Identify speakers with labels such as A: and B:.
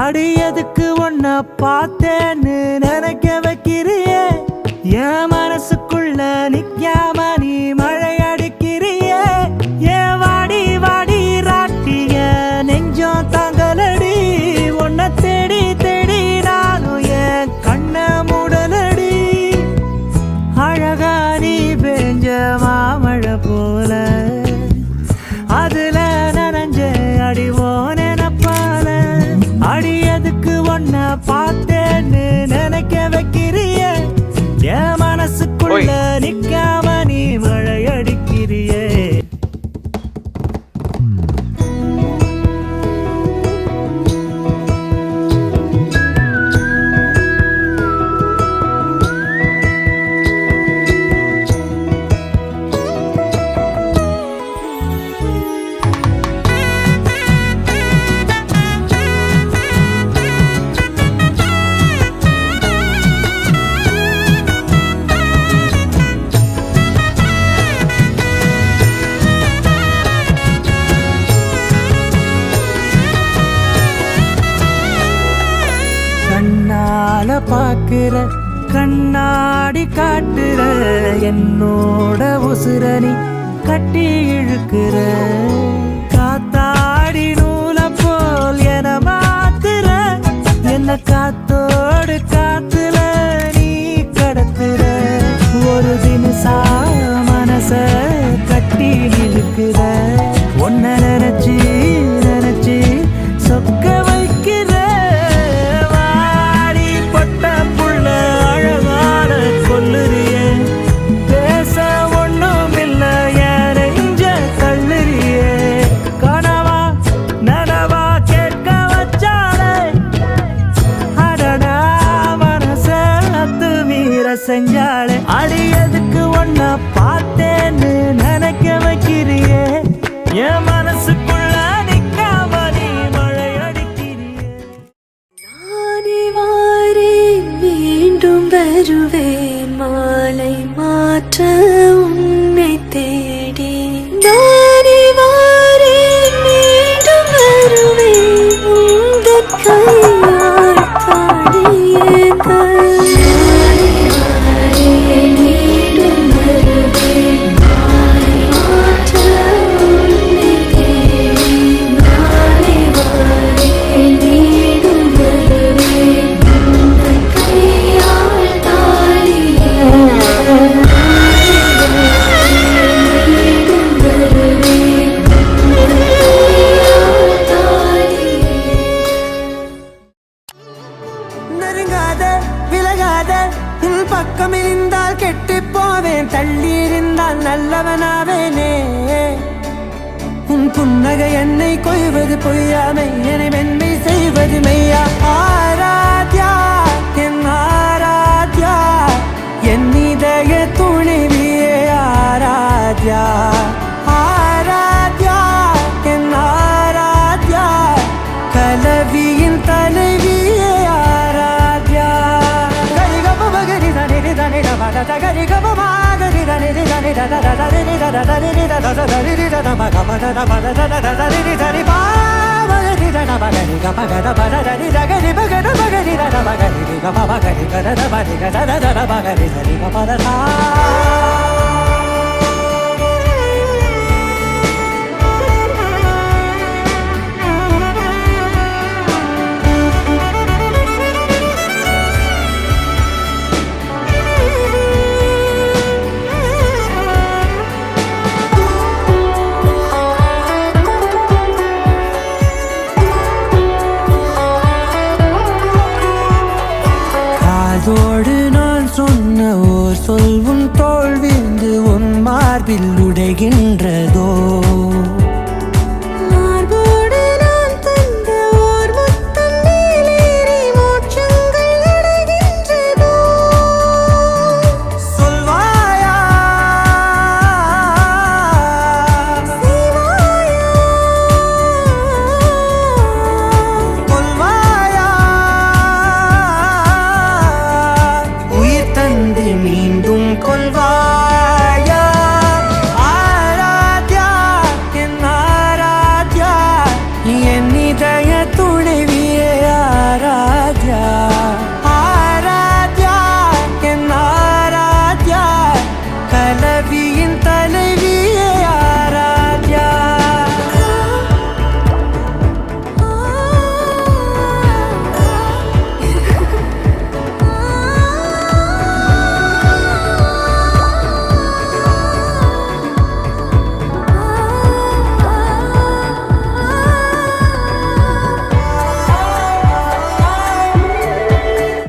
A: அடியதுக்கு ஒன்ன பார்த்தேன்னு நினைக்க வைக்கிறியே என் மனசுக்குள்ள நிக்காம நீ மழை அடிக்கிறியே ஏன் வாடி வாடி ராட்டிய நெஞ்சம் தாங்கலடி உன்னை தேடி தேடி நானும் என் கண்ண மூடலடி அழகா நீ பெஞ்ச மாமழை போல அதுல நனைஞ்ச அடிவோன நப்பால அடியதுக்கு ஒன்ன பார்த்தேன்னு நினைக்க வைக்கிறிய என் மனசுக்குள்ள நிக்காம நீ மழை அடிக்கிறியே கண்ணால பாக்குற கண்ணாடி காட்டுற என்னோட உசுரணி கட்டி இழுக்கிற காத்தாடி நூல போல் என மாத்துற என்ன காத்தோடு காத்துல நீ கடத்துற ஒரு தினசா மனச கட்டி இழுக்கிற ஒன்ன நினைச்சு நினைச்சு சொக்க வைக்கிற செஞ்சாலே அடியதுக்கு ஒன்ன பார்த்தேன்னு நினைக்க வைக்கிறியே என் மனசுக்குள்ள நிக்காம நீ மழை அடிக்கிறியே
B: நானே வாரேன் மீண்டும் வருவேன் மாலை மாற்ற உன்னை தேடி நானே வாரேன் மீண்டும் வருவேன் உங்கள் கையால் தாடியே
A: பக்கம் இருந்தால் கெட்டு போவேன் தள்ளி இருந்தால் நல்லவனாவேனே உன் புன்னகை என்னை கொய்வது பொய்யாமை என்னை மென்மை செய்வது மெய்யா ஆராத்யா என் ஆராத்யா என் இதய துணிவியே ஆராத்யா ஆராத்யா என் Aradhya கலவியின் தலைவியே Aradhya gari ga ma ga ri da ni da ni da da da da ni da da da ni da da da ni da da ma ga ma da da ma da da da da ni da ni ba ma ga ri da na ma ga ni ga ma ga da ba da ni da ga ni ba ga da ma ga ni da da ma ga ni ga ma ga ni ga da da ba ni ga da da da ma ga ni da ni ga ma da da